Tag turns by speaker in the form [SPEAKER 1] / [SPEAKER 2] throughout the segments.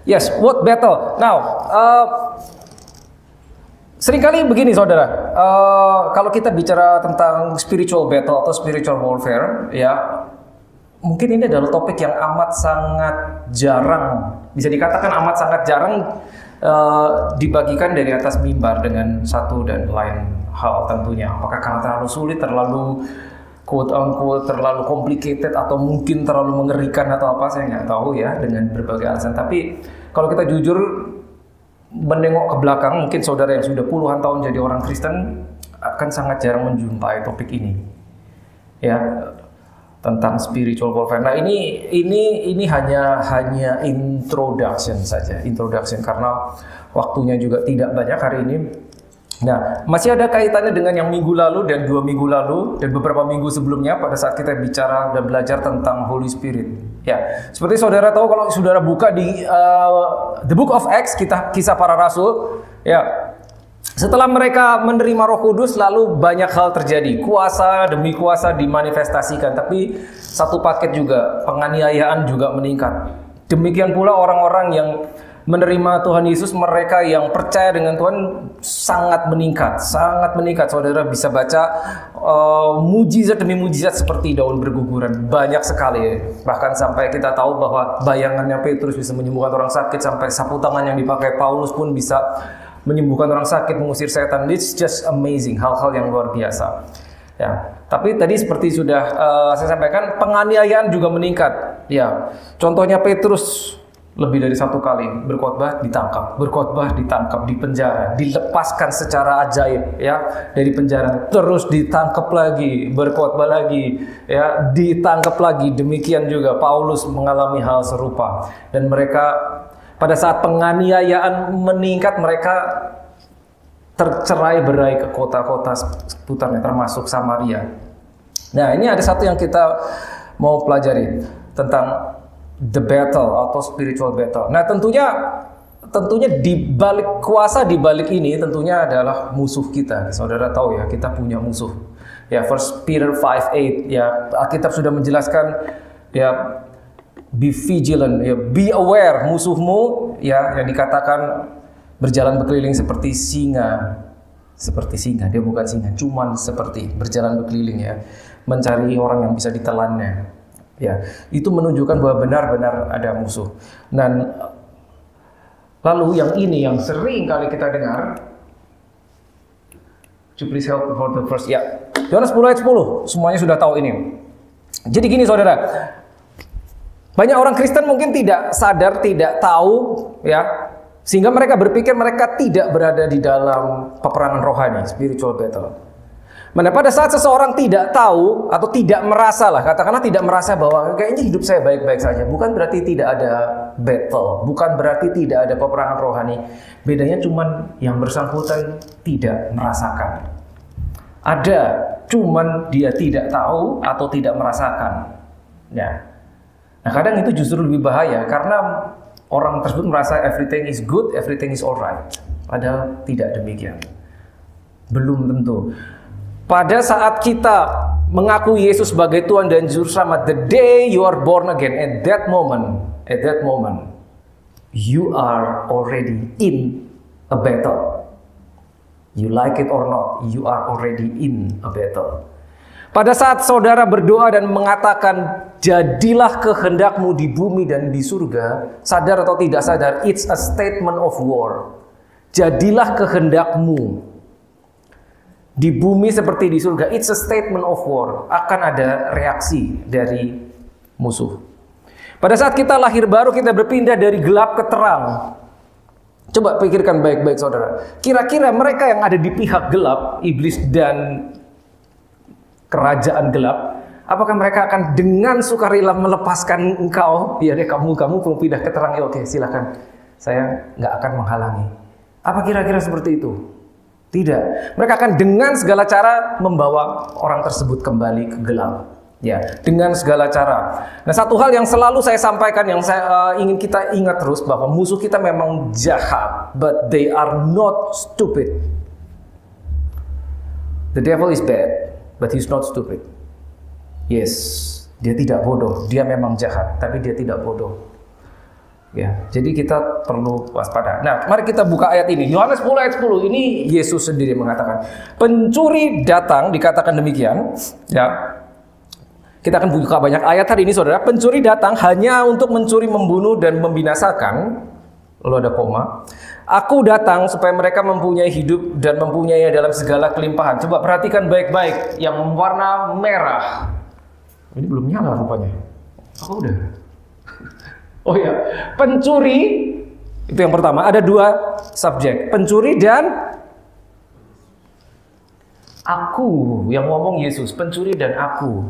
[SPEAKER 1] Yes, what battle? Now, seringkali begini saudara, kalau kita bicara tentang spiritual battle atau spiritual warfare, ya mungkin ini adalah topik yang amat sangat jarang, bisa dikatakan amat sangat jarang dibagikan dari atas mimbar dengan satu dan lain hal tentunya. Apakah karena terlalu sulit, terlalu quote unquote terlalu complicated, atau mungkin terlalu mengerikan atau apa, saya nggak tahu ya, dengan berbagai alasan. Tapi kalau kita jujur menengok ke belakang, mungkin saudara yang sudah puluhan tahun jadi orang Kristen akan sangat jarang menjumpai topik ini, ya, tentang spiritual warfare. Nah ini hanya introduction saja, karena waktunya juga tidak banyak hari ini. Nah, masih ada kaitannya dengan yang minggu lalu dan 2 minggu lalu dan beberapa minggu sebelumnya pada saat kita bicara dan belajar tentang Holy Spirit. Ya, seperti saudara tahu, kalau saudara buka di The Book of Acts, kisah para rasul, ya, setelah mereka menerima Roh Kudus, lalu banyak hal terjadi, kuasa demi kuasa dimanifestasikan, tapi satu paket juga, penganiayaan juga meningkat. Demikian pula orang-orang yang menerima Tuhan Yesus, mereka yang percaya dengan Tuhan sangat meningkat. Saudara bisa baca mujizat demi mujizat seperti daun berguguran, banyak sekali. Bahkan sampai kita tahu bahwa bayangannya Petrus bisa menyembuhkan orang sakit, sampai sapu tangan yang dipakai Paulus pun bisa menyembuhkan orang sakit, mengusir setan. It's just amazing, hal-hal yang luar biasa. Ya, tapi tadi seperti sudah saya sampaikan, penganiayaan juga meningkat. Ya, contohnya Petrus lebih dari 1 kali berkhotbah ditangkap, di penjara, dilepaskan secara ajaib, ya, dari penjara, terus ditangkap lagi, berkhotbah lagi, ya, ditangkap lagi. Demikian juga Paulus mengalami hal serupa, dan mereka pada saat penganiayaan meningkat, mereka tercerai-berai ke kota-kota seputarnya, termasuk Samaria. Nah, ini ada satu yang kita mau pelajari tentang the battle atau spiritual battle. Nah, tentunya di balik kuasa, di balik ini tentunya adalah musuh kita. Saudara tahu ya, kita punya musuh. Ya, 1 Peter 5:8, ya, Alkitab sudah menjelaskan, ya, be vigilant, ya, be aware, musuhmu, ya, yang dikatakan berjalan berkeliling seperti singa. Dia bukan singa, cuman seperti berjalan berkeliling, ya, mencari orang yang bisa ditelannya. Ya, itu menunjukkan bahwa benar-benar ada musuh. Dan lalu yang ini yang sering kali kita dengar, please help for the first, ya, Yohanes 10 ayat 10, semuanya sudah tahu ini. Jadi gini saudara, banyak orang Kristen mungkin tidak sadar, tidak tahu, ya, sehingga mereka berpikir mereka tidak berada di dalam peperangan rohani, spiritual battle. Mana pada saat seseorang tidak tahu atau tidak merasa, lah, katakanlah tidak merasa bahwa kayaknya hidup saya baik-baik saja, bukan berarti tidak ada battle, bukan berarti tidak ada peperangan rohani. Bedanya cuman yang bersangkutan tidak merasakan. Ada, cuman dia tidak tahu atau tidak merasakan. Ya. Nah, kadang itu justru lebih bahaya karena orang tersebut merasa everything is good, everything is alright. Padahal tidak demikian. Belum tentu. Pada saat kita mengakui Yesus sebagai Tuhan dan Juru Selamat, the day you are born again, at that moment, you are already in a battle. You like it or not, you are already in a battle. Pada saat saudara berdoa dan mengatakan, jadilah kehendakmu di bumi dan di surga, sadar atau tidak sadar, it's a statement of war. Jadilah kehendakmu di bumi seperti di surga, it's a statement of war. Akan ada reaksi dari musuh. Pada saat kita lahir baru, kita berpindah dari gelap ke terang. Coba pikirkan baik-baik saudara. Kira-kira mereka yang ada di pihak gelap, iblis dan kerajaan gelap, apakah mereka akan dengan sukarela melepaskan engkau? Ya deh, kamu mau pindah ke terang, ya oke, silakan. Saya nggak akan menghalangi. Apa kira-kira seperti itu? Tidak. Mereka akan dengan segala cara membawa orang tersebut kembali ke gelap. Ya, dengan segala cara. Nah, satu hal yang selalu saya sampaikan, yang saya ingin kita ingat terus, bahwa musuh kita memang jahat, but they are not stupid. The devil is bad, but he's not stupid. Yes, dia tidak bodoh. Dia memang jahat, tapi dia tidak bodoh. Ya, jadi kita perlu waspada. Nah, mari kita buka ayat ini. Yohanes 10 ayat 10. Ini Yesus sendiri mengatakan, pencuri datang, dikatakan demikian. Ya, kita akan buka banyak ayat hari ini, saudara. Pencuri datang hanya untuk mencuri, membunuh, dan membinasakan. Lalu ada koma. Aku datang supaya mereka mempunyai hidup dan mempunyainya dalam segala kelimpahan. Coba perhatikan baik-baik yang warna merah. Ini belum nyala rupanya. Oh, udah. Oh ya, pencuri itu yang pertama. Ada dua subjek, pencuri dan aku. Yang ngomong Yesus, pencuri dan aku.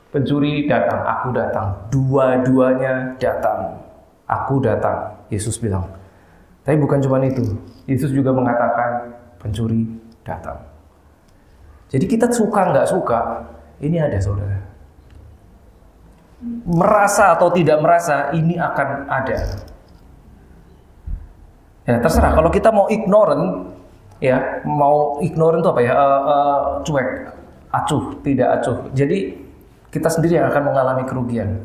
[SPEAKER 1] Pencuri datang, aku datang. Dua-duanya datang. Aku datang, Yesus bilang. Tapi bukan cuma itu. Yesus juga mengatakan pencuri datang. Jadi kita suka nggak suka, ini ada, saudara. Merasa atau tidak merasa, ini akan ada. Ya, terserah. Kalau kita mau ignorant, ya, mau ignorant itu apa ya? Cuek, acuh, tidak acuh. Jadi kita sendiri yang akan mengalami kerugian.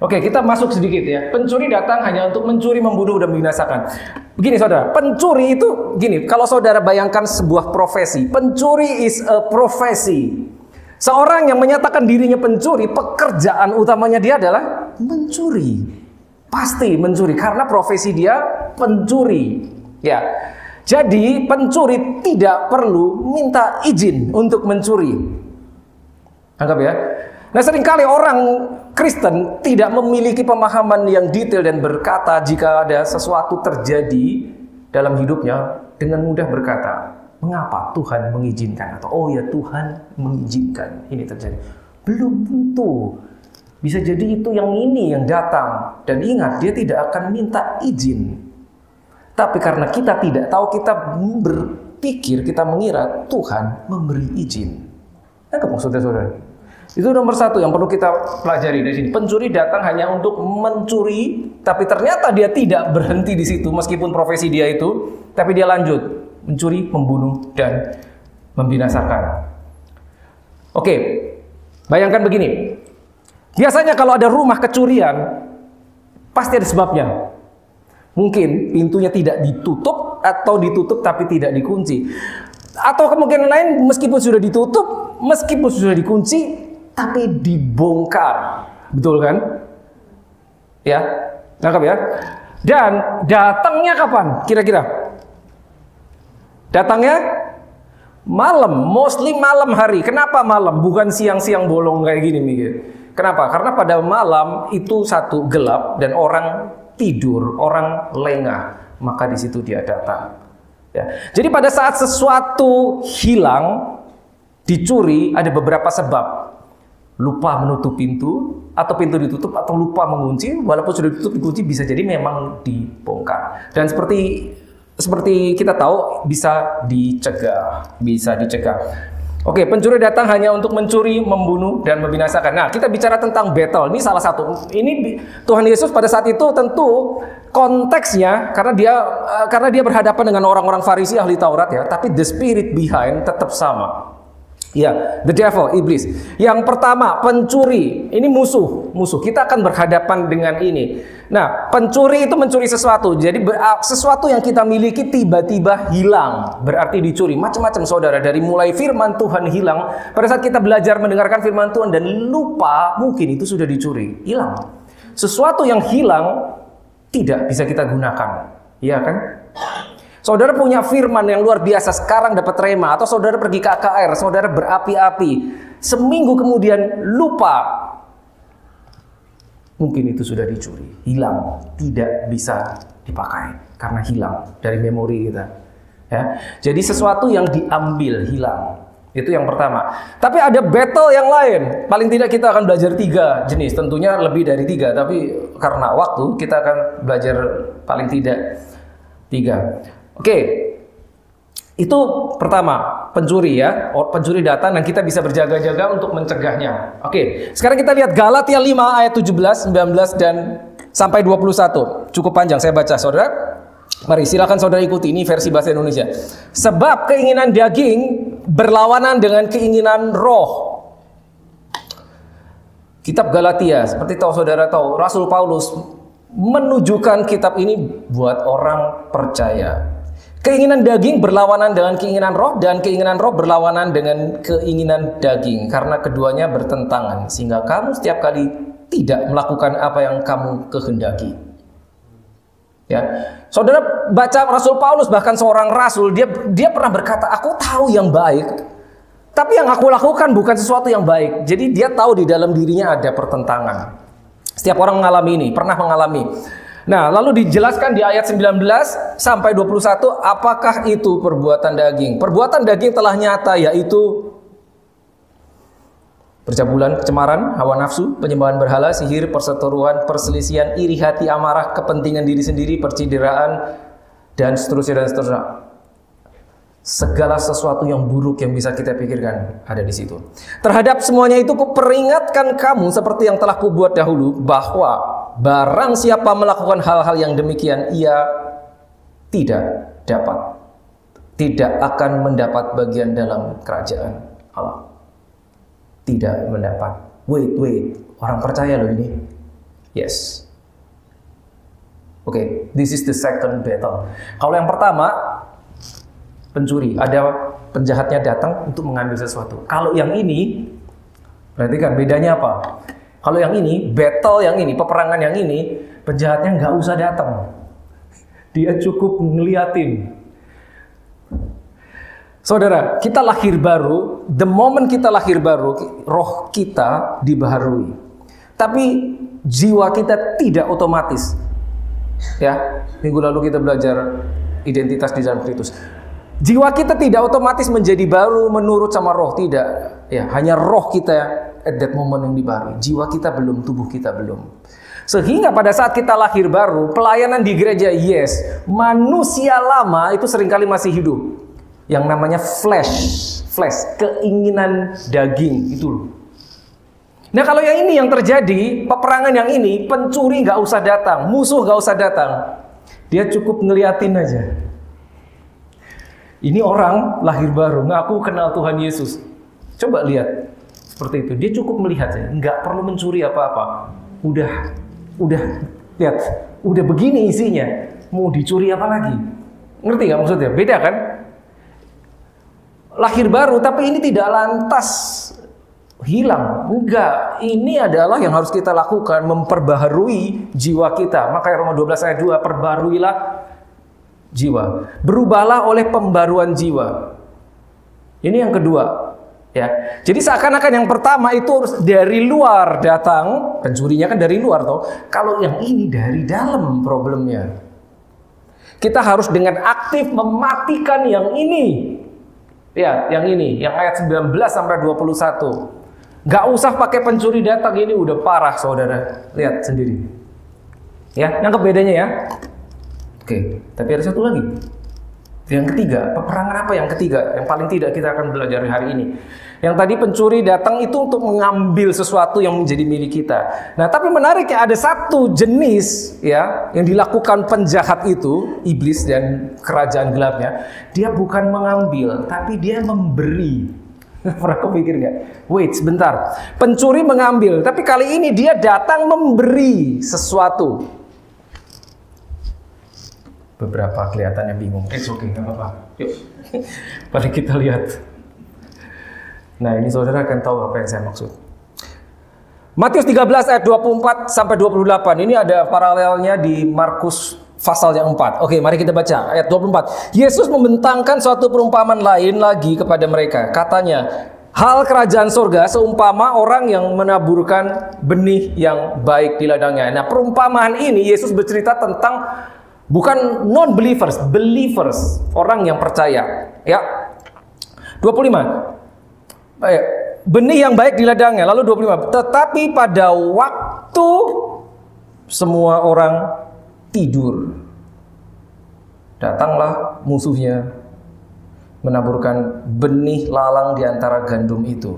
[SPEAKER 1] Oke, kita masuk sedikit ya. Pencuri datang hanya untuk mencuri, membunuh, dan membinasakan. Begini, saudara. Pencuri itu gini. Kalau saudara bayangkan sebuah profesi, pencuri is a profesi. Seorang yang menyatakan dirinya pencuri, pekerjaan utamanya dia adalah mencuri. Pasti mencuri karena profesi dia pencuri. Ya. Jadi pencuri tidak perlu minta izin untuk mencuri. Anggap ya. Nah, seringkali orang Kristen tidak memiliki pemahaman yang detail dan berkata jika ada sesuatu terjadi dalam hidupnya dengan mudah berkata, mengapa Tuhan mengizinkan? Atau oh ya, Tuhan mengizinkan ini terjadi. Belum tentu. Bisa jadi itu yang ini yang datang. Dan ingat, dia tidak akan minta izin. Tapi karena kita tidak tahu, kita berpikir, kita mengira Tuhan memberi izin. Nah, saudara-saudara, itu nomor satu yang perlu kita pelajari dari sini. Pencuri datang hanya untuk mencuri, tapi ternyata dia tidak berhenti di situ meskipun profesi dia itu, tapi dia lanjut mencuri, membunuh, dan membinasakan. Oke, bayangkan begini. Biasanya kalau ada rumah kecurian, pasti ada sebabnya. Mungkin pintunya tidak ditutup atau ditutup tapi tidak dikunci. Atau kemungkinan lain meskipun sudah ditutup, meskipun sudah dikunci, tapi dibongkar. Betul kan? Ya, nangkap ya? Dan datangnya kapan? Kira-kira? Datangnya malam, mostly malam hari. Kenapa malam? Bukan siang-siang bolong kayak gini mikir. Kenapa? Karena pada malam itu satu gelap dan orang tidur, orang lengah, maka di situ dia datang. Ya. Jadi pada saat sesuatu hilang, dicuri, ada beberapa sebab. Lupa menutup pintu, atau pintu ditutup, atau lupa mengunci. Walaupun sudah ditutup, dikunci, bisa jadi memang dibongkar. Dan seperti kita tahu, bisa dicegah. Oke, pencuri datang hanya untuk mencuri, membunuh, dan membinasakan. Nah, kita bicara tentang battle. Ini salah satu. Ini Tuhan Yesus pada saat itu tentu konteksnya karena dia berhadapan dengan orang-orang Farisi ahli Taurat ya, tapi the spirit behind tetap sama. Ya, the devil, iblis. Yang pertama, pencuri. Ini musuh. Kita akan berhadapan dengan ini. Nah, pencuri itu mencuri sesuatu. Jadi sesuatu yang kita miliki tiba-tiba hilang, berarti dicuri. Macam-macam, saudara. Dari mulai firman Tuhan hilang. Pada saat kita belajar mendengarkan firman Tuhan dan lupa, mungkin itu sudah dicuri. Hilang. Sesuatu yang hilang tidak bisa kita gunakan. Iya kan? Saudara punya firman yang luar biasa, sekarang dapat rema, atau saudara pergi ke AKR, saudara berapi-api, seminggu kemudian lupa, mungkin itu sudah dicuri, hilang, tidak bisa dipakai karena hilang dari memori kita. Ya, jadi sesuatu yang diambil hilang, itu yang pertama. Tapi ada battle yang lain. Paling tidak kita akan belajar 3 jenis, tentunya lebih dari 3, tapi karena waktu kita akan belajar paling tidak 3. Oke, itu pertama, pencuri ya. Pencuri datang dan kita bisa berjaga-jaga untuk mencegahnya. Oke, sekarang kita lihat Galatia 5 ayat 17, 19, dan sampai 21. Cukup panjang, saya baca, saudara. Mari, silakan saudara ikuti, ini versi bahasa Indonesia. Sebab keinginan daging berlawanan dengan keinginan roh. Kitab Galatia, seperti tahu saudara tahu, Rasul Paulus menunjukkan kitab ini buat orang percaya. Keinginan daging berlawanan dengan keinginan roh, dan keinginan roh berlawanan dengan keinginan daging, karena keduanya bertentangan, sehingga kamu setiap kali tidak melakukan apa yang kamu kehendaki. Ya, saudara baca Rasul Paulus, bahkan seorang rasul, dia pernah berkata, aku tahu yang baik, tapi yang aku lakukan bukan sesuatu yang baik. Jadi dia tahu di dalam dirinya ada pertentangan. Setiap orang mengalami ini, pernah mengalami. Nah, lalu dijelaskan di ayat 19 sampai 21, apakah itu perbuatan daging? Perbuatan daging telah nyata, yaitu percabulan, kecemaran, hawa nafsu, penyembahan berhala, sihir, perseteruan, perselisihan, iri hati, amarah, kepentingan diri sendiri, percideraan, dan seterusnya dan seterusnya. Segala sesuatu yang buruk yang bisa kita pikirkan ada di situ. Terhadap semuanya itu kuperingatkan kamu seperti yang telah kubuat dahulu, bahwa barang siapa melakukan hal-hal yang demikian, ia tidak akan mendapat bagian dalam kerajaan Allah. Tidak mendapat. Wait, orang percaya loh ini. Yes. Oke, this is the second battle. Kalau yang pertama, pencuri, ada penjahatnya datang untuk mengambil sesuatu. Kalau yang ini, perhatikan bedanya apa? Kalau yang ini, battle yang ini, peperangan yang ini, penjahatnya nggak usah datang. Dia cukup ngeliatin. Saudara, kita lahir baru, the moment kita lahir baru, roh kita dibaharui. Tapi jiwa kita tidak otomatis. Ya, minggu lalu kita belajar identitas di dalam Kristus. Jiwa kita tidak otomatis menjadi baru menurut sama roh, tidak. Ya, hanya roh kita at that moment yang dibaharui. Jiwa kita belum, tubuh kita belum. Sehingga pada saat kita lahir baru, pelayanan di gereja, yes, manusia lama itu seringkali masih hidup. Yang namanya flesh, keinginan daging itu loh. Nah, kalau yang ini yang terjadi, peperangan yang ini, pencuri nggak usah datang, musuh nggak usah datang. Dia cukup ngeliatin aja. Ini orang lahir baru, ngaku kenal Tuhan Yesus. Coba lihat seperti itu. Dia cukup melihat saja, nggak perlu mencuri apa-apa. Udah lihat, udah begini isinya. Mau dicuri apa lagi? Ngerti nggak maksudnya? Beda kan? Lahir baru, tapi ini tidak lantas hilang. Enggak, ini adalah yang harus kita lakukan, memperbaharui jiwa kita. Makanya Roma 12 ayat 2, perbaharuilah jiwa. Berubahlah oleh pembaruan jiwa. Ini yang kedua. Ya. Jadi seakan-akan yang pertama itu harus dari luar datang, pencurinya kan dari luar toh. Kalau yang ini dari dalam problemnya. Kita harus dengan aktif mematikan yang ini. Ya, yang ini, yang ayat 19 sampai 21. Gak usah pakai pencuri datang, ini udah parah saudara. Lihat sendiri. Ya, nangkep bedanya ya. Oke, tapi ada satu lagi. Yang ketiga, peperangan apa yang ketiga? Yang paling tidak kita akan belajar hari ini. Yang tadi pencuri datang itu untuk mengambil sesuatu yang menjadi milik kita. Nah, tapi menariknya ada satu jenis ya yang dilakukan penjahat itu, iblis dan kerajaan gelapnya. Dia bukan mengambil, tapi dia memberi. Pernah kepikir nggak? Wait, sebentar. Pencuri mengambil, tapi kali ini dia datang memberi sesuatu. Beberapa kelihatannya bingung. It's okay, nggak apa-apa. Yuk, mari kita lihat. Nah, ini saudara akan tahu apa yang saya maksud. Matius 13 ayat 24 sampai 28. Ini ada paralelnya di Markus pasal yang 4. Oke, mari kita baca ayat 24. Yesus membentangkan suatu perumpamaan lain lagi kepada mereka. Katanya, hal kerajaan surga seumpama orang yang menaburkan benih yang baik di ladangnya. Nah, perumpamaan ini Yesus bercerita tentang bukan non-believers, believers, orang yang percaya. Ya. 25. Benih yang baik di ladangnya. Lalu 25. Tetapi pada waktu semua orang tidur, datanglah musuhnya menaburkan benih lalang di antara gandum itu.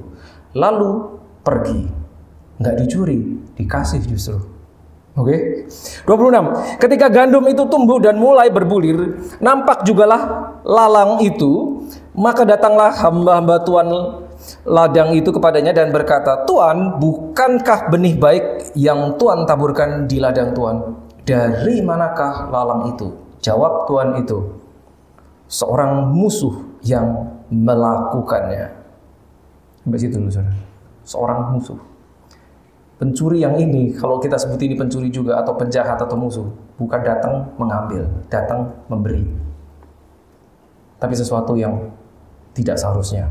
[SPEAKER 1] Lalu pergi. Nggak dicuri, dikasih justru. Oke. 26. Ketika gandum itu tumbuh dan mulai berbulir, nampak jugalah lalang itu, maka datanglah hamba-hamba Tuhan ladang itu kepadanya dan berkata, Tuan, bukankah benih baik yang Tuan taburkan di ladang Tuan? dari manakah lalang itu? Jawab Tuhan itu, seorang musuh yang melakukannya. Sampai situ dulu, saudara. Seorang musuh. Pencuri yang ini, kalau kita sebut ini pencuri juga, atau penjahat atau musuh, bukan datang mengambil, datang memberi. Tapi sesuatu yang tidak seharusnya.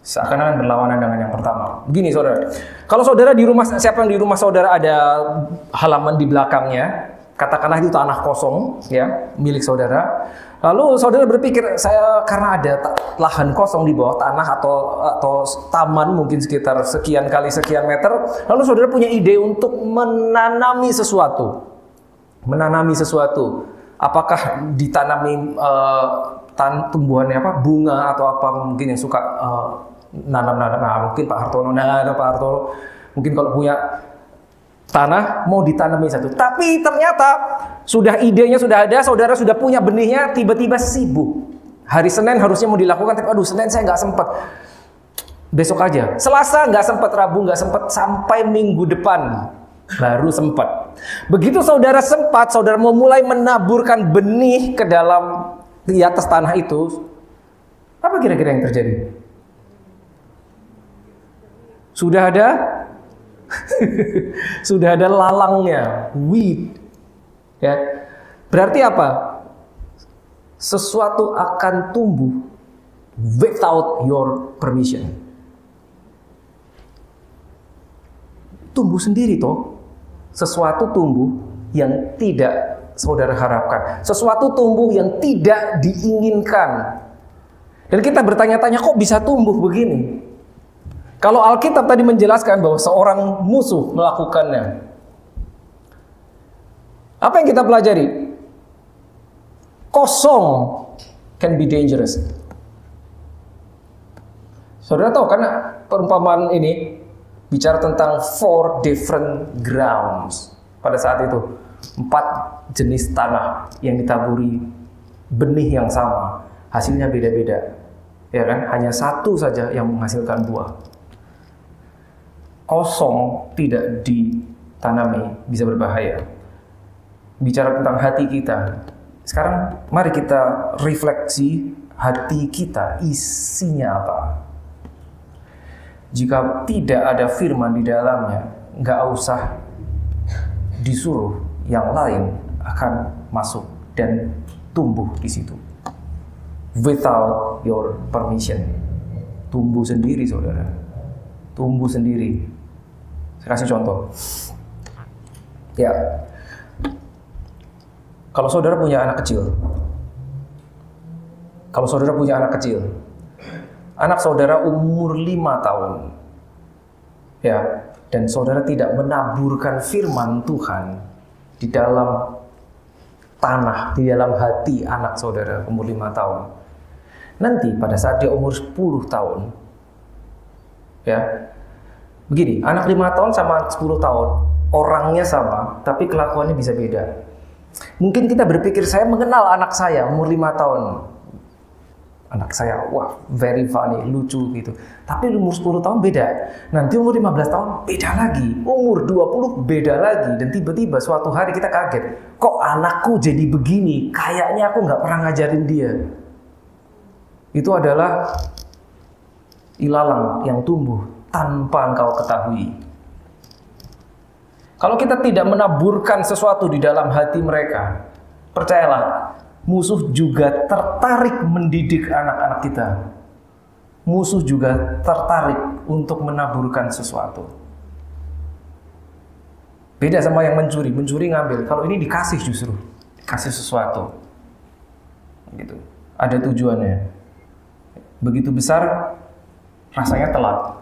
[SPEAKER 1] Seakan-akan berlawanan dengan yang pertama. Begini, saudara. Kalau saudara di rumah, siapa yang di rumah saudara ada halaman di belakangnya, katakanlah itu tanah kosong, ya, milik saudara. Lalu saudara berpikir, saya karena ada lahan kosong di bawah tanah atau taman mungkin sekitar sekian kali sekian meter, lalu saudara punya ide untuk menanami sesuatu. Menanami sesuatu. Apakah ditanami tumbuhannya apa? Bunga atau apa mungkin yang suka nanam-nanam. Nah, mungkin Pak Hartono, mungkin kalau punya tanah mau ditanami satu. Tapi ternyata sudah idenya sudah ada, saudara sudah punya benihnya, tiba-tiba sibuk. Hari Senin harusnya mau dilakukan, tapi aduh Senin saya nggak sempat. Besok aja. Selasa nggak sempat, Rabu nggak sempat, sampai minggu depan baru sempat. Begitu saudara sempat, saudara mau mulai menaburkan benih ke dalam di atas tanah itu, apa kira-kira yang terjadi? Sudah ada sudah ada lalangnya, weed. Ya. Berarti apa? Sesuatu akan tumbuh without your permission. Tumbuh sendiri toh. Sesuatu tumbuh yang tidak saudara harapkan. Sesuatu tumbuh yang tidak diinginkan. Dan kita bertanya-tanya, kok bisa tumbuh begini? Kalau Alkitab tadi menjelaskan bahwa seorang musuh melakukannya. Apa yang kita pelajari? Kosong can be dangerous. Saudara tahu karena perumpamaan ini bicara tentang 4 different grounds. Pada saat itu 4 jenis tanah yang ditaburi benih yang sama, hasilnya beda-beda. Ya kan? Hanya satu saja yang menghasilkan buah. Kosong tidak ditanami bisa berbahaya. Bicara tentang hati kita. Sekarang mari kita refleksi hati kita isinya apa. Jika tidak ada firman di dalamnya, nggak usah disuruh yang lain akan masuk dan tumbuh di situ. Without your permission. Tumbuh sendiri, saudara. Tumbuh sendiri. Saya kasih contoh. Ya. Kalau saudara punya anak kecil. Anak saudara umur 5 tahun. Ya, dan saudara tidak menaburkan firman Tuhan di dalam tanah, di dalam hati anak saudara umur 5 tahun. Nanti pada saat dia umur 10 tahun. Ya. Begini, anak 5 tahun sama 10 tahun, orangnya sama, tapi kelakuannya bisa beda. Mungkin kita berpikir, saya mengenal anak saya umur 5 tahun. Anak saya, wah, very funny, lucu gitu. Tapi umur 10 tahun beda. Nanti umur 15 tahun beda lagi. Umur 20 beda lagi. Dan tiba-tiba suatu hari kita kaget. Kok anakku jadi begini? Kayaknya aku nggak pernah ngajarin dia. Itu adalah ilalang yang tumbuh tanpa engkau ketahui. Kalau kita tidak menaburkan sesuatu di dalam hati mereka, percayalah, musuh juga tertarik mendidik anak-anak kita. Musuh juga tertarik untuk menaburkan sesuatu. Beda sama yang mencuri. Mencuri ngambil. Kalau ini dikasih justru. Dikasih sesuatu. Gitu. Ada tujuannya. Begitu besar, rasanya telat.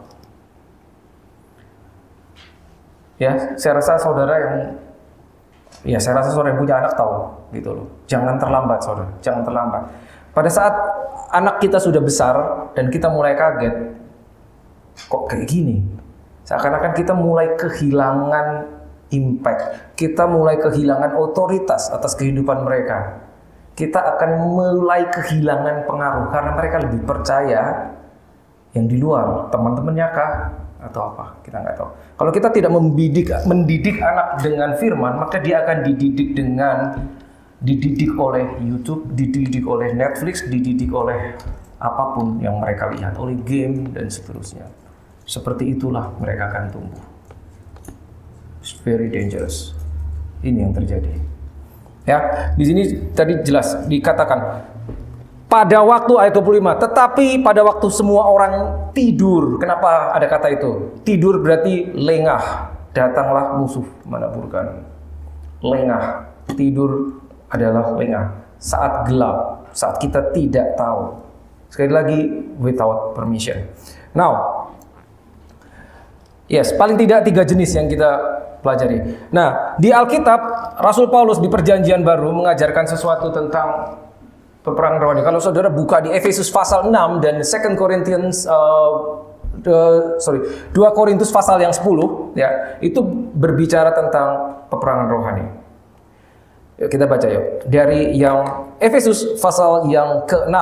[SPEAKER 1] Ya, saya rasa saudara yang punya anak tahu gitu loh. Jangan terlambat, saudara. Jangan terlambat. Pada saat anak kita sudah besar dan kita mulai kaget, kok kayak gini? Seakan-akan kita mulai kehilangan impact. Kita mulai kehilangan otoritas atas kehidupan mereka. Kita akan mulai kehilangan pengaruh karena mereka lebih percaya yang di luar, teman-temannya kah, atau apa, kita nggak tahu. Kalau kita tidak mendidik anak dengan firman, maka dia akan dididik oleh YouTube, dididik oleh Netflix, dididik oleh apapun yang mereka lihat, oleh game dan seterusnya. Seperti itulah mereka akan tumbuh. It's very dangerous. Ini yang terjadi. Ya, di sini tadi jelas dikatakan pada waktu ayat 25, tetapi pada waktu semua orang tidur. Kenapa ada kata itu? Tidur berarti lengah. Datanglah musuh menaburkan. Lengah. Tidur adalah lengah. Saat gelap, saat kita tidak tahu. Sekali lagi, without permission. Now, yes, paling tidak 3 jenis yang kita pelajari. Nah, di Alkitab, Rasul Paulus di Perjanjian Baru mengajarkan sesuatu tentang peperangan rohani. Kalau saudara buka di Efesus pasal 6 dan 2 Korintus pasal yang 10, ya, itu berbicara tentang peperangan rohani. Yuk kita baca yuk. Dari yang Efesus pasal yang ke-6.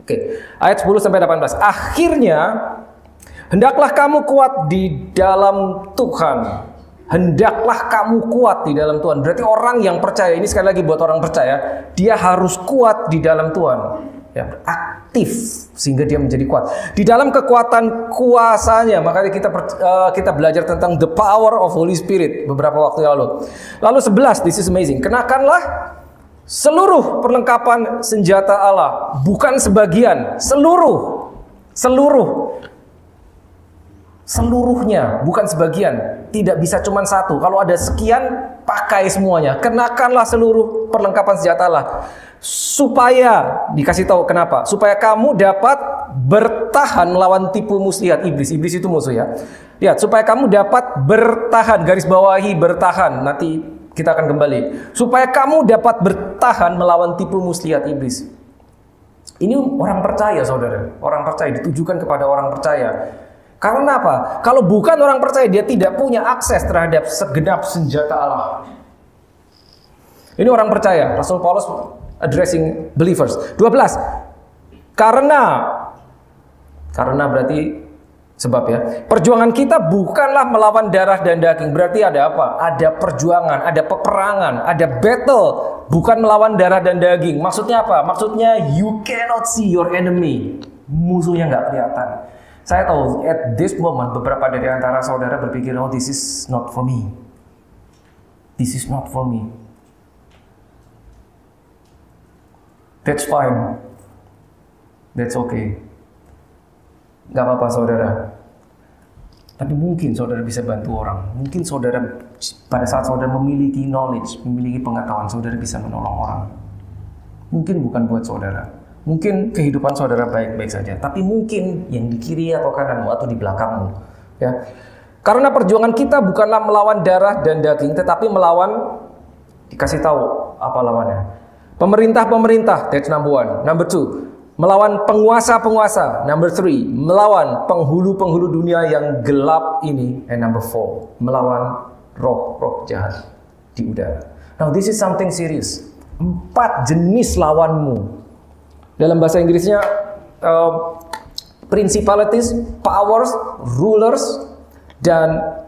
[SPEAKER 1] Oke, ayat 10 sampai 18. Akhirnya hendaklah kamu kuat di dalam Tuhan. Hendaklah kamu kuat di dalam Tuhan. Berarti orang yang percaya, ini sekali lagi buat orang percaya, dia harus kuat di dalam Tuhan. Ya, aktif sehingga dia menjadi kuat. Di dalam kekuatan kuasanya, makanya kita belajar tentang the power of Holy Spirit beberapa waktu lalu. Lalu 11, this is amazing. Kenakanlah seluruh perlengkapan senjata Allah, bukan sebagian, seluruhnya, bukan sebagian. Tidak bisa cuma satu. Kalau ada sekian, pakai semuanya. Kenakanlah seluruh perlengkapan senjata Allah. Supaya, dikasih tahu kenapa? Supaya kamu dapat bertahan melawan tipu muslihat iblis. Iblis itu musuh ya. Lihat, supaya kamu dapat bertahan, garis bawahi bertahan. Nanti kita akan kembali. Supaya kamu dapat bertahan melawan tipu muslihat iblis. Ini orang percaya, saudara. Orang percaya, ditujukan kepada orang percaya. Karena apa? Kalau bukan orang percaya, dia tidak punya akses terhadap segenap senjata Allah. Ini orang percaya. Rasul Paulus addressing believers. 12. Karena berarti sebab ya. Perjuangan kita bukanlah melawan darah dan daging. Berarti ada apa? Ada perjuangan, ada peperangan, ada battle. Bukan melawan darah dan daging. Maksudnya apa? Maksudnya you cannot see your enemy. Musuhnya nggak kelihatan. Saya tahu at this moment beberapa dari antara saudara berpikir, oh this is not for me. This is not for me. That's fine. That's okay. Gak apa-apa saudara. Tapi mungkin saudara bisa bantu orang. Mungkin saudara pada saat saudara memiliki knowledge, memiliki pengetahuan, saudara bisa menolong orang. Mungkin bukan buat saudara. Mungkin kehidupan saudara baik-baik saja, tapi mungkin yang di kiri atau kananmu atau di belakangmu, ya. Karena perjuangan kita bukanlah melawan darah dan daging, tetapi melawan, dikasih tahu apa lawannya. Pemerintah-pemerintah, that's number 1. Number 2, melawan penguasa-penguasa. Number 3, melawan penghulu-penghulu dunia yang gelap ini. And number 4, melawan roh-roh jahat di udara. Now this is something serious. 4 jenis lawanmu. Dalam bahasa Inggrisnya principalities, powers, rulers, dan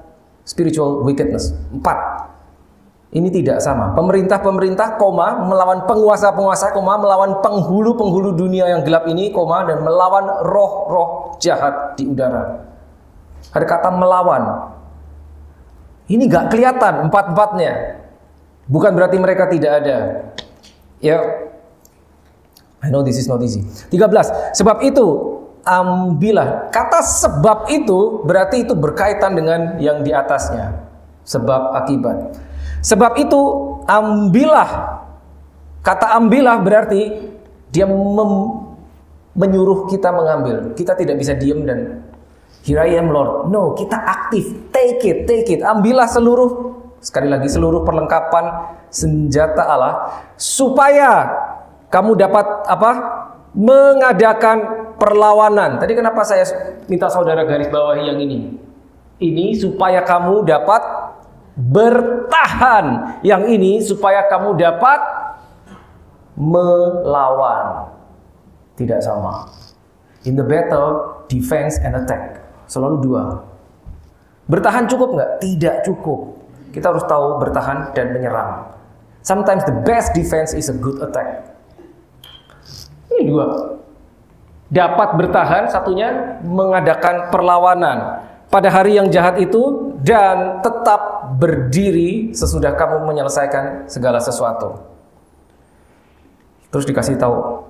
[SPEAKER 1] spiritual wickedness. 4. Ini tidak sama. Pemerintah-pemerintah, melawan penguasa-penguasa, melawan penghulu-penghulu dunia yang gelap ini, dan melawan roh-roh jahat di udara. Ada kata melawan. Ini gak kelihatan 4-4-nya. Bukan berarti mereka tidak ada. Ya. I know this is not easy. 13. Sebab itu ambillah. Kata sebab itu berarti itu berkaitan dengan yang di atasnya. Sebab akibat. Sebab itu ambillah. Kata ambillah berarti dia menyuruh kita mengambil. Kita tidak bisa diam dan here I am Lord. No, kita aktif. Take it. Ambillah sekali lagi seluruh perlengkapan senjata Allah supaya kamu dapat apa? Mengadakan perlawanan. Tadi kenapa saya minta saudara garis bawahi yang ini? Ini supaya kamu dapat bertahan. Yang ini supaya kamu dapat melawan. Tidak sama. In the battle, defense and attack. Selalu 2. Bertahan cukup nggak? Tidak cukup. Kita harus tahu bertahan dan menyerang. Sometimes the best defense is a good attack. Ini dua. Dapat bertahan, satunya mengadakan perlawanan pada hari yang jahat itu dan tetap berdiri sesudah kamu menyelesaikan segala sesuatu. Terus dikasih tahu.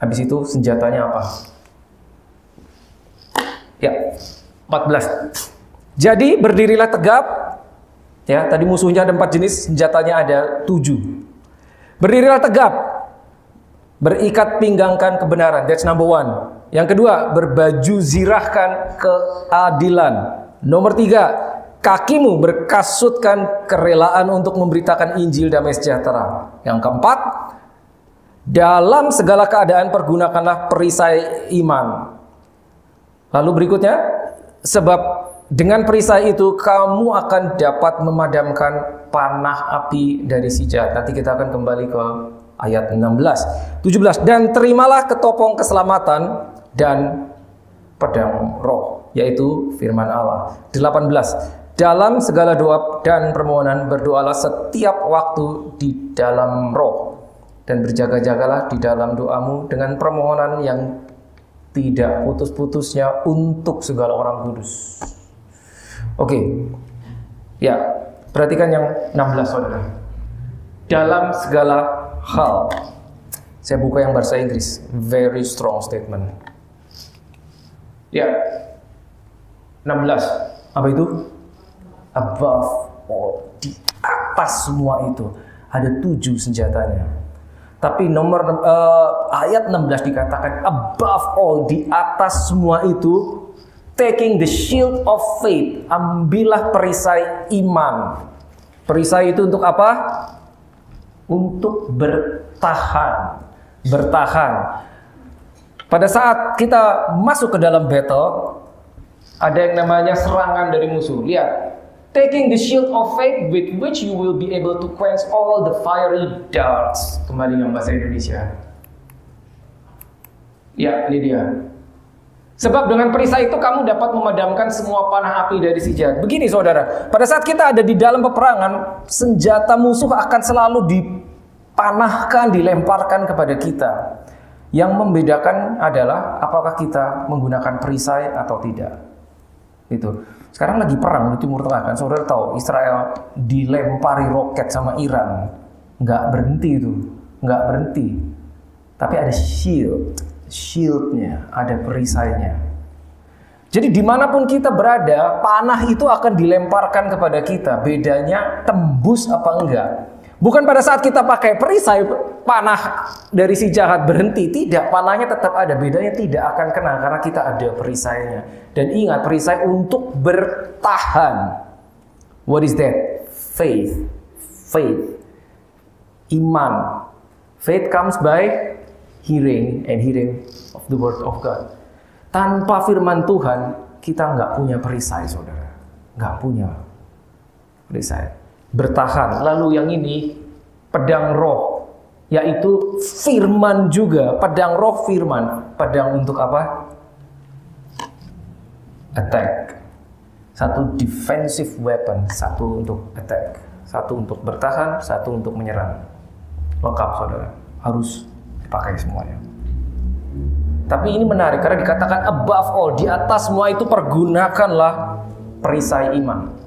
[SPEAKER 1] Habis itu senjatanya apa? Ya, 14. Jadi berdirilah tegap. Ya, tadi musuhnya ada 4 jenis, senjatanya ada 7. Berdirilah tegap. Berikat pinggangkan kebenaran, that's number 1. Yang kedua, berbaju zirahkan keadilan. Nomor 3, kakimu berkasutkan kerelaan untuk memberitakan Injil damai sejahtera. Yang keempat, dalam segala keadaan pergunakanlah perisai iman. Lalu berikutnya, sebab dengan perisai itu kamu akan dapat memadamkan panah api dari si jahat. Nanti kita akan kembali ke ayat 16, 17. Dan terimalah ketopong keselamatan dan pedang roh, yaitu firman Allah. 18. Dalam segala doa dan permohonan berdoalah setiap waktu di dalam roh. Dan berjaga-jagalah di dalam doamu dengan permohonan yang tidak putus-putusnya untuk segala orang kudus. Oke. Ya, perhatikan yang 16, saudara. Dalam segala hal. Saya buka yang bahasa Inggris. Very strong statement. Ya. 16. Apa itu? Above all. Di atas semua itu. Ada 7 senjatanya. Tapi ayat 16 dikatakan above all, di atas semua itu, taking the shield of faith. Ambillah perisai iman. Perisai itu untuk apa? Untuk bertahan. Bertahan. Pada saat kita masuk ke dalam battle, ada yang namanya serangan dari musuh. Lihat. Taking the shield of faith with which you will be able to quench all the fiery darts. Kembali yang bahasa Indonesia. Ya, ini dia. Sebab dengan perisai itu kamu dapat memadamkan semua panah api dari si jahat. Begini saudara, pada saat kita ada di dalam peperangan, senjata musuh akan selalu dipanahkan, dilemparkan kepada kita. Yang membedakan adalah apakah kita menggunakan perisai atau tidak. Itu. Sekarang lagi perang di Timur Tengah kan, saudara tahu Israel dilempari roket sama Iran, nggak berhenti itu, nggak berhenti. Tapi ada shieldnya, ada perisainya. Jadi dimanapun kita berada, panah itu akan dilemparkan kepada kita. Bedanya tembus apa enggak. Bukan pada saat kita pakai perisai, panah dari si jahat berhenti. Tidak, panahnya tetap ada. Bedanya tidak akan kena karena kita ada perisainya. Dan ingat, perisai untuk bertahan. What is that? Faith. Faith. Iman. Faith comes by hearing and hearing of the word of God. Tanpa firman Tuhan, kita nggak punya perisai, saudara. Nggak punya perisai. Bertahan. Lalu yang ini pedang roh, yaitu firman juga. Pedang roh, firman. Pedang untuk apa? Attack. Satu defensive weapon, satu untuk attack, satu untuk bertahan, satu untuk menyerang. Lengkap saudara, harus dipakai semuanya. Tapi ini menarik karena dikatakan above all, di atas semua itu pergunakanlah perisai iman.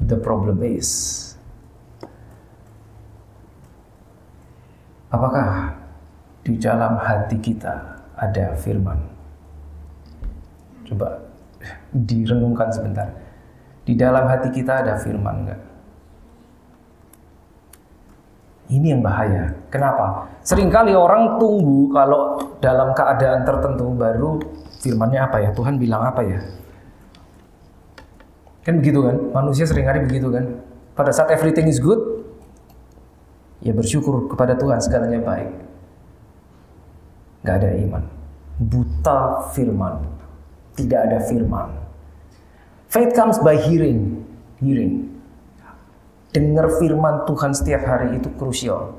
[SPEAKER 1] The problem is, apakah di dalam hati kita ada firman? Coba direnungkan sebentar. Di dalam hati kita ada firman enggak? Ini yang bahaya. Kenapa? Seringkali orang tunggu kalau dalam keadaan tertentu baru firmannya apa ya? Tuhan bilang apa ya? Kan begitu kan? Manusia seringkali begitu kan? Pada saat everything is good, ya bersyukur kepada Tuhan, segalanya baik. Gak ada iman. Buta firman. Tidak ada firman. Faith comes by hearing. Hearing. Dengar firman Tuhan setiap hari itu krusial.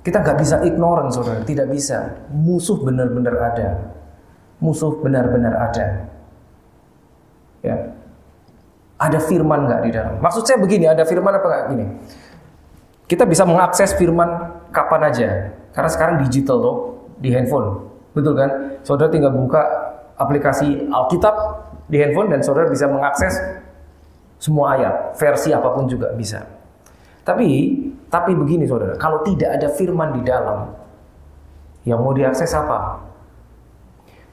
[SPEAKER 1] Kita nggak bisa ignorant, saudara. Tidak bisa. Musuh benar-benar ada. Musuh benar-benar ada. Ya. Ada firman nggak di dalam? Maksud saya begini, ada firman apa nggak gini? Kita bisa mengakses firman kapan aja. Karena sekarang digital loh, di handphone. Betul kan? Saudara tinggal buka aplikasi Alkitab di handphone dan saudara bisa mengakses semua ayat, versi apapun juga bisa. Tapi begini saudara, kalau tidak ada firman di dalam, yang mau diakses apa?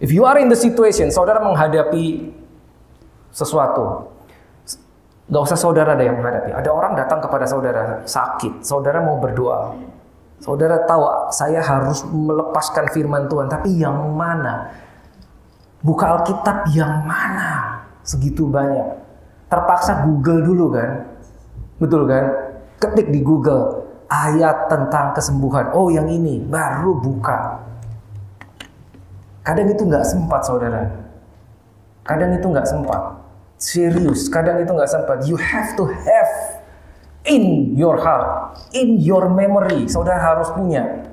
[SPEAKER 1] If you are in the situation, saudara menghadapi sesuatu, gak usah saudara ada yang menghadapi. Ada orang datang kepada saudara sakit, saudara mau berdoa. Saudara tahu saya harus melepaskan firman Tuhan, tapi yang mana? Buka Alkitab yang mana? Segitu banyak. Terpaksa Google dulu kan? Betul kan? Ketik di Google ayat tentang kesembuhan. Oh yang ini, baru buka. Kadang itu nggak sempat saudara. Kadang itu nggak sempat. Serius, kadang itu nggak sempat. You have to have in your heart, in your memory. Saudara harus punya.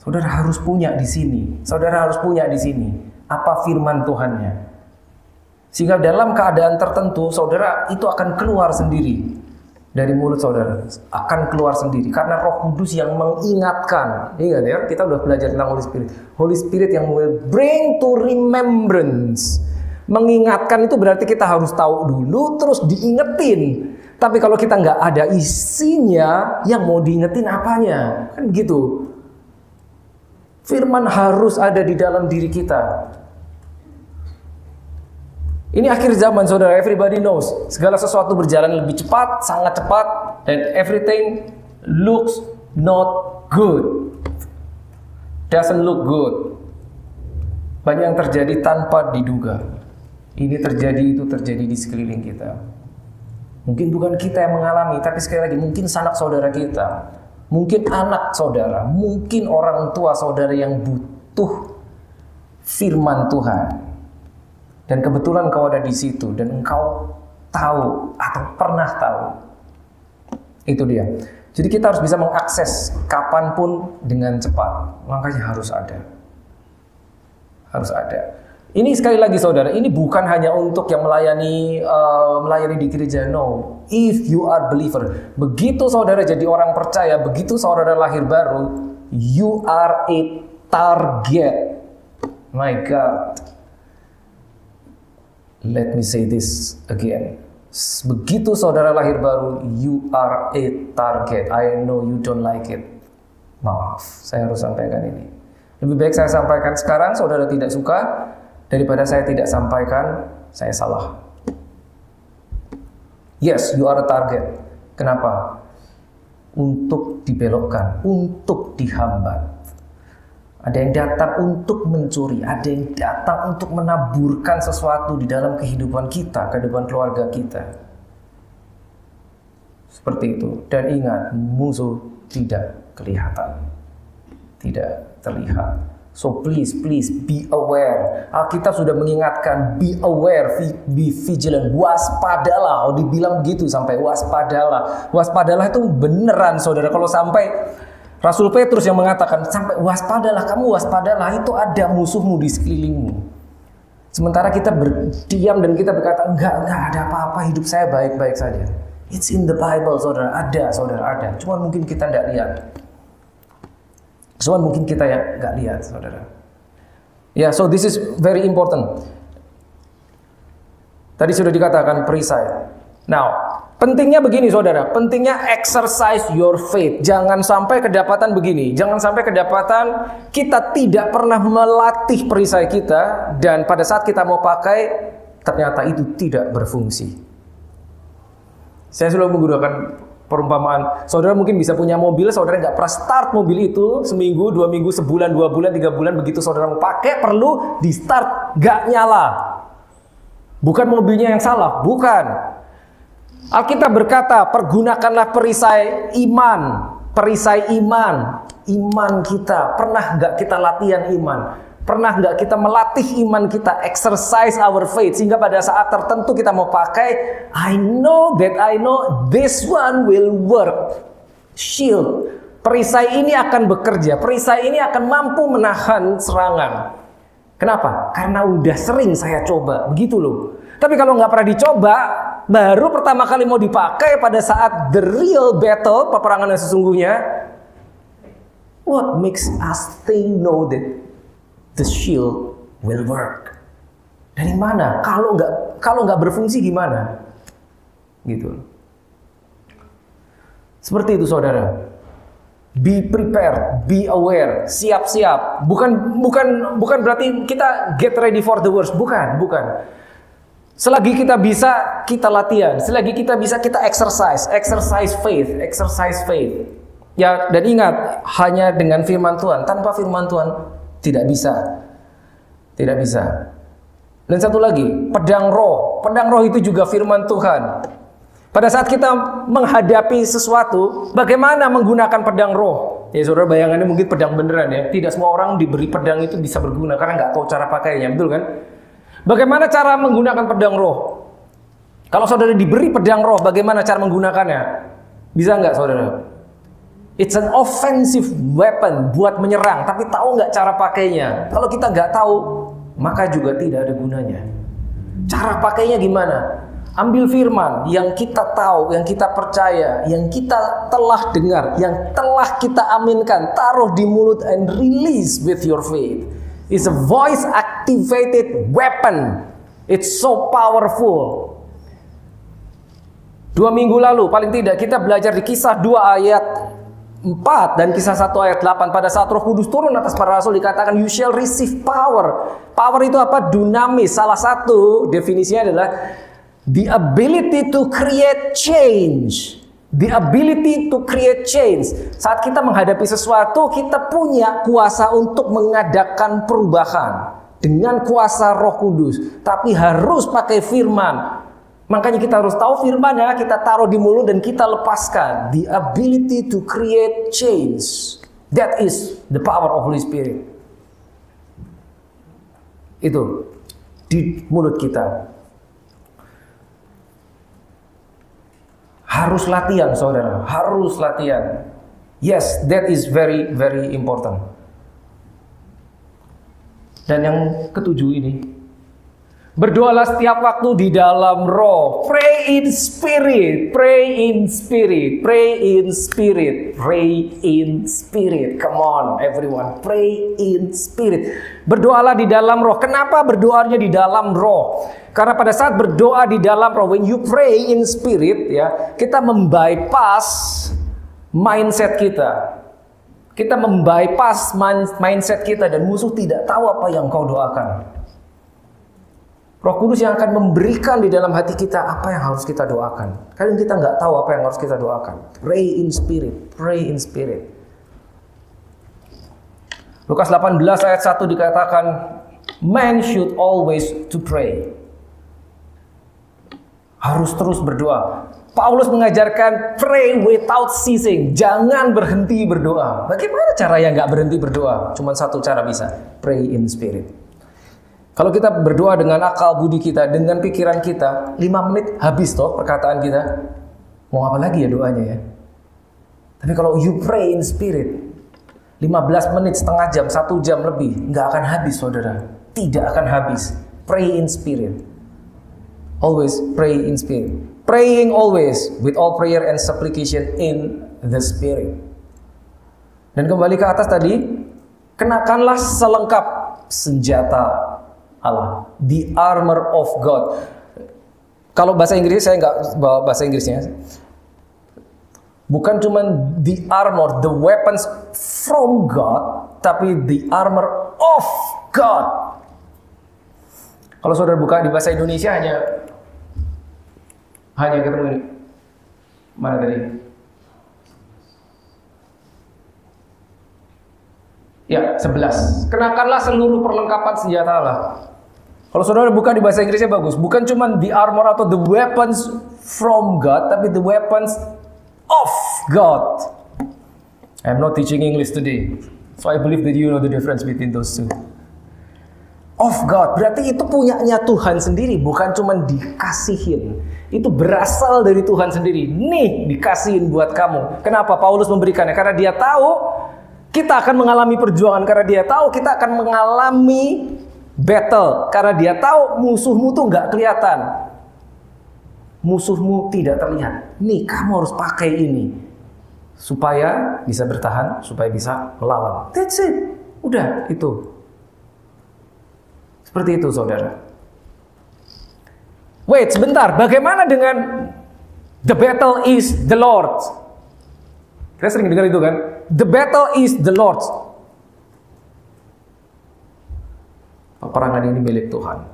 [SPEAKER 1] Saudara harus punya di sini. Saudara harus punya di sini. Apa firman Tuhannya? Sehingga dalam keadaan tertentu, saudara itu akan keluar sendiri dari mulut saudara. Akan keluar sendiri. Karena Roh Kudus yang mengingatkan. Ingat ya, kita udah belajar tentang Holy Spirit. Holy Spirit yang will bring to remembrance. Mengingatkan itu berarti kita harus tahu dulu, terus diingetin. Tapi kalau kita nggak ada isinya, yang mau diingetin apanya? Kan begitu. Firman harus ada di dalam diri kita. Ini akhir zaman saudara, everybody knows. Segala sesuatu berjalan lebih cepat, sangat cepat. Dan everything looks not good. Doesn't look good. Banyak yang terjadi tanpa diduga. Ini terjadi, itu terjadi di sekeliling kita. Mungkin bukan kita yang mengalami, tapi sekali lagi mungkin sanak saudara kita, mungkin anak saudara, mungkin orang tua saudara yang butuh firman Tuhan. Dan kebetulan kau ada di situ dan engkau tahu atau pernah tahu. Itu dia. Jadi kita harus bisa mengakses kapanpun dengan cepat. Makanya harus ada. Harus ada. Ini sekali lagi saudara, ini bukan hanya untuk yang melayani di gereja, no. If you are believer, begitu saudara jadi orang percaya, begitu saudara lahir baru, you are a target. My God. Let me say this again. Begitu saudara lahir baru, you are a target. I know you don't like it. Maaf, saya harus sampaikan ini. Lebih baik saya sampaikan sekarang, saudara tidak suka, daripada saya tidak sampaikan, saya salah. Yes, you are a target. Kenapa? Untuk dibelokkan, untuk dihambat. Ada yang datang untuk mencuri, ada yang datang untuk menaburkan sesuatu di dalam kehidupan kita, kehidupan keluarga kita. Seperti itu. Dan ingat, musuh tidak kelihatan. Tidak terlihat. So please be aware. Alkitab sudah mengingatkan, be aware, be vigilant, waspadalah. Oh, dibilang begitu sampai waspadalah. Waspadalah itu beneran saudara. Kalau sampai Rasul Petrus yang mengatakan sampai waspadalah, kamu waspadalah, itu ada musuhmu di sekelilingmu. Sementara kita berdiam dan kita berkata enggak ada apa-apa, hidup saya baik-baik saja. It's in the Bible saudara, ada. Cuma mungkin kita tidak lihat. Cuma mungkin kita yang nggak lihat, saudara. Ya, so this is very important. Tadi sudah dikatakan perisai. Now, pentingnya begini, saudara. Pentingnya exercise your faith. Jangan sampai kedapatan begini. Jangan sampai kedapatan kita tidak pernah melatih perisai kita dan pada saat kita mau pakai ternyata itu tidak berfungsi. Saya selalu menggunakan perumpamaan, saudara mungkin bisa punya mobil, saudara nggak pernah start mobil itu seminggu, 2 minggu, sebulan, 2 bulan, 3 bulan, begitu saudara mau pakai perlu di start, nggak nyala. Bukan mobilnya yang salah, bukan. Alkitab berkata, pergunakanlah perisai iman, iman kita. Pernah nggak kita latihan iman? Pernah nggak kita melatih iman kita, exercise our faith, sehingga pada saat tertentu kita mau pakai, I know this one will work. Shield, Perisai ini akan bekerja, perisai ini akan mampu menahan serangan. Kenapa? Karena udah sering saya coba, begitu loh. Tapi kalau nggak pernah dicoba, baru pertama kali mau dipakai pada saat the real battle, peperangan yang sesungguhnya, what makes us think know that the shield will work? Dari mana? Kalau nggak berfungsi gimana? Gitu. Seperti itu, saudara. Be prepared, be aware, siap-siap. Bukan berarti kita get ready for the worst. Bukan. Selagi kita bisa, kita latihan. Selagi kita bisa, kita exercise faith. Ya, dan ingat, hanya dengan firman Tuhan. Tanpa firman Tuhan tidak bisa. Dan satu lagi, pedang roh. Pedang roh itu juga firman Tuhan. Pada saat kita menghadapi sesuatu, bagaimana menggunakan pedang roh? Ya saudara, bayangannya mungkin pedang beneran ya. Tidak semua orang diberi pedang itu bisa berguna karena nggak tahu cara pakainya, betul kan? Bagaimana cara menggunakan pedang roh? Kalau saudara diberi pedang roh, bagaimana cara menggunakannya? Bisa nggak saudara? It's an offensive weapon buat menyerang, tapi tahu nggak cara pakainya? Kalau kita nggak tahu, maka juga tidak ada gunanya. Cara pakainya gimana? Ambil firman yang kita tahu, yang kita percaya, yang kita telah dengar, yang telah kita aminkan, taruh di mulut and release with your faith. It's a voice activated weapon. It's so powerful. 2 minggu lalu paling tidak kita belajar di Kisah 2 ayat 4 dan Kisah 1 ayat 8. Pada saat Roh Kudus turun atas para rasul dikatakan you shall receive power. Power itu apa? Dunamis. Salah satu definisinya adalah the ability to create change. The ability to create change. Saat kita menghadapi sesuatu, kita punya kuasa untuk mengadakan perubahan dengan kuasa Roh Kudus. Tapi harus pakai firman. Makanya kita harus tahu firman ya, kita taruh di mulut dan kita lepaskan. The ability to create change. That is the power of Holy Spirit. Itu di mulut kita. Harus latihan, saudara. Harus latihan. Yes, that is very, very important. Dan yang ketujuh ini, berdoalah setiap waktu di dalam roh. Pray in spirit. Pray in spirit. Pray in spirit. Pray in spirit. Come on, everyone. Pray in spirit. Berdoalah di dalam roh. Kenapa berdoanya di dalam roh? Karena pada saat berdoa di dalam roh, when you pray in spirit, ya, kita membypass mindset kita. Kita membypass mindset kita dan musuh tidak tahu apa yang kau doakan. Roh Kudus yang akan memberikan di dalam hati kita apa yang harus kita doakan. Kadang kita nggak tahu apa yang harus kita doakan. Pray in spirit. Pray in spirit. Lukas 18 ayat 1 dikatakan, man should always to pray. Harus terus berdoa. Paulus mengajarkan pray without ceasing. Jangan berhenti berdoa. Bagaimana cara yang nggak berhenti berdoa? Cuma satu cara bisa. Pray in spirit. Kalau kita berdoa dengan akal budi kita, dengan pikiran kita, 5 menit habis toh perkataan kita. Mau apa lagi ya doanya ya? Tapi kalau you pray in spirit, 15 menit, setengah jam, 1 jam lebih, nggak akan habis saudara. Tidak akan habis. Pray in spirit. Always pray in spirit. Praying always with all prayer and supplication in the spirit. Dan kembali ke atas tadi, kenakanlah selengkap senjata Allah, the armor of God. Kalau bahasa Inggris, saya nggak bawa bahasa Inggrisnya. Bukan cuma the armor, the weapons from God, tapi the armor of God. Kalau saudara buka di bahasa Indonesia hanya ketemu ini. Mana tadi? Ya, 11. Kenakanlah seluruh perlengkapan senjata Allah. Kalau saudara buka di bahasa Inggrisnya bagus. Bukan cuma the armor atau the weapons from God, tapi the weapons of God. I'm not teaching English today, so I believe that you know the difference between those two. of God. Berarti itu punyanya Tuhan sendiri, bukan cuma dikasihin. Itu berasal dari Tuhan sendiri. Nih, dikasihin buat kamu. Kenapa Paulus memberikannya? Karena dia tahu kita akan mengalami perjuangan. Karena dia tahu kita akan mengalami battle. Karena dia tahu musuhmu tuh nggak kelihatan. Musuhmu tidak terlihat. Nih, kamu harus pakai ini. Supaya bisa bertahan, supaya bisa melawan. That's it. Udah, itu. Seperti itu, saudara. Wait, sebentar. Bagaimana dengan the battle is the Lord? Kita sering dengar itu kan? The battle is the Lord. Peperangan ini milik Tuhan.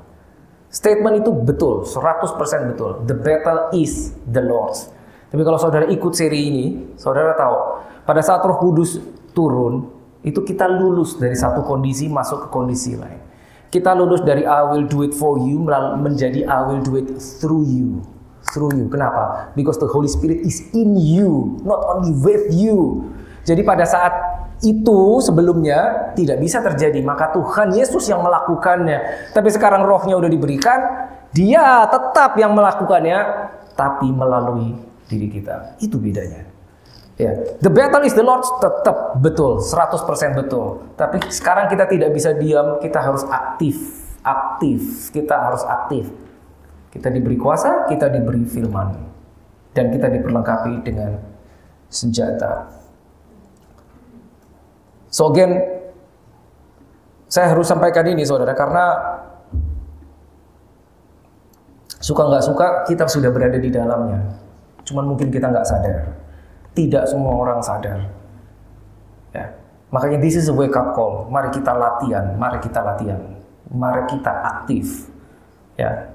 [SPEAKER 1] Statement itu betul, 100% betul. The battle is the Lord. Tapi kalau saudara ikut seri ini, saudara tahu, pada saat Roh Kudus turun, itu kita lulus dari satu kondisi masuk ke kondisi lain. Kita lulus dari I will do it for you menjadi I will do it through you. Through you. Kenapa? Because the Holy Spirit is in you, not only with you. Jadi pada saat itu sebelumnya tidak bisa terjadi, maka Tuhan Yesus yang melakukannya. Tapi sekarang rohnya udah diberikan, dia tetap yang melakukannya, tapi melalui diri kita. Itu bedanya. Ya, the battle is the Lord's, tetap betul, 100% betul. Tapi sekarang kita tidak bisa diam, kita harus aktif. Kita harus aktif. Kita diberi kuasa, kita diberi firman. Dan kita diperlengkapi dengan senjata. So again, saya harus sampaikan ini saudara, karena suka nggak suka kita sudah berada di dalamnya. Cuman mungkin kita nggak sadar. Tidak semua orang sadar. Ya. Makanya this is a wake up call. Mari kita latihan, mari kita aktif. Ya.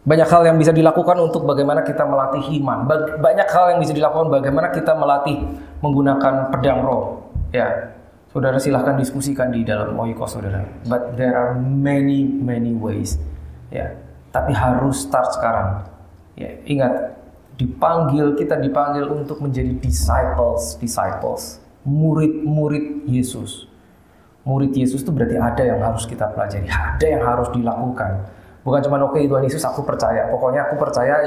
[SPEAKER 1] Banyak hal yang bisa dilakukan untuk bagaimana kita melatih iman. Banyak hal yang bisa dilakukan bagaimana kita melatih menggunakan pedang roh. Ya. Saudara silahkan diskusikan di dalam Oikos saudara. But there are many ways. Ya. Tapi harus start sekarang. Ya, ingat. Kita dipanggil untuk menjadi disciples, murid Yesus. Murid Yesus itu berarti ada yang harus kita pelajari, ada yang harus dilakukan. Bukan cuma oke Tuhan Yesus aku percaya, pokoknya aku percaya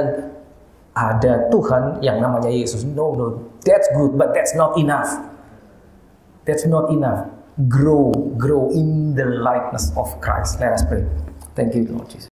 [SPEAKER 1] ada Tuhan yang namanya Yesus. No, that's good, but that's not enough. That's not enough. Grow in the likeness of Christ. Let us pray. Thank you, Lord Jesus.